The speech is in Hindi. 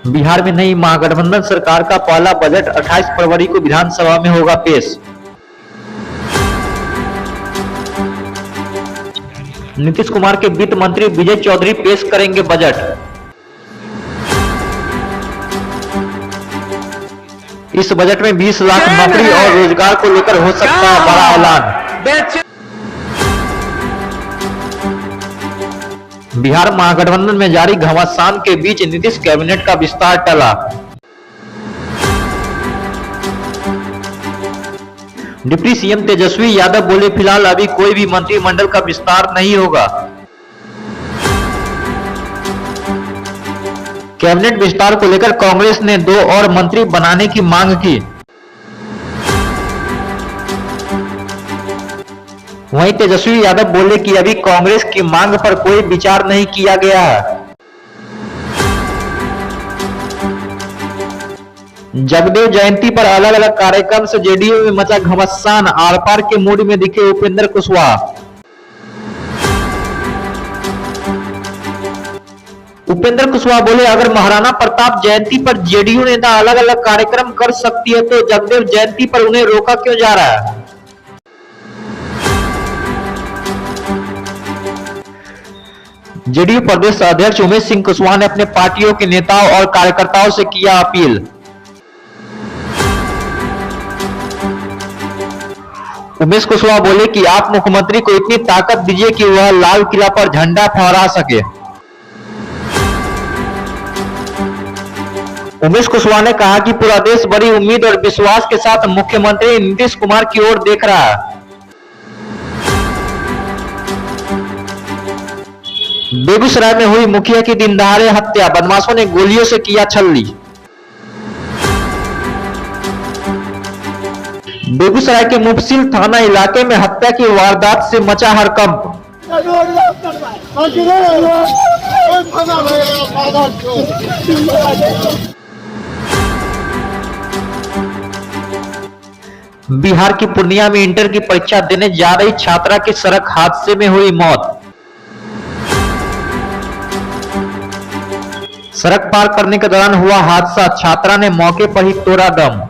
बिहार में नई महागठबंधन सरकार का पहला बजट 28 फरवरी को विधानसभा में होगा पेश। नीतीश कुमार के वित्त मंत्री विजय चौधरी पेश करेंगे बजट। इस बजट में 20 लाख नौकरी और रोजगार को लेकर हो सकता है बड़ा ऐलान। बिहार महागठबंधन में जारी घमासान के बीच नीतीश कैबिनेट का विस्तार टला। डिप्टी सीएम तेजस्वी यादव बोले फिलहाल अभी कोई भी मंत्रिमंडल का विस्तार नहीं होगा। कैबिनेट विस्तार को लेकर कांग्रेस ने 2 और मंत्री बनाने की मांग की। वहीं तेजस्वी यादव बोले कि अभी कांग्रेस की मांग पर कोई विचार नहीं किया गया है। जगदेव जयंती पर अलग अलग कार्यक्रम से जेडीयू में मचा घमासान, आर पार के मूड में दिखे उपेंद्र कुशवाहा। उपेंद्र कुशवाहा बोले अगर महाराणा प्रताप जयंती पर जेडीयू नेता अलग अलग कार्यक्रम कर सकती है तो जगदेव जयंती पर उन्हें रोका क्यों जा रहा है। जेडीयू प्रदेश अध्यक्ष उमेश सिंह कुशवाहा ने अपने पार्टियों के नेताओं और कार्यकर्ताओं से किया अपील। उमेश कुशवाहा बोले कि आप मुख्यमंत्री को इतनी ताकत दीजिए कि वह लाल किला पर झंडा फहरा सके। उमेश कुशवाहा ने कहा कि पूरा देश बड़ी उम्मीद और विश्वास के साथ मुख्यमंत्री नीतीश कुमार की ओर देख रहा है। बेगूसराय में हुई मुखिया की दिनदहाड़े हत्या, बदमाशों ने गोलियों से किया छल्ली। बेगूसराय के मुफस्सिल थाना इलाके में हत्या की वारदात से मचा हड़कंप। बिहार की पूर्णिया में इंटर की परीक्षा देने जा रही छात्रा की सड़क हादसे में हुई मौत। सड़क पार करने के दौरान हुआ हादसा, छात्रा ने मौके पर ही तोड़ा दम।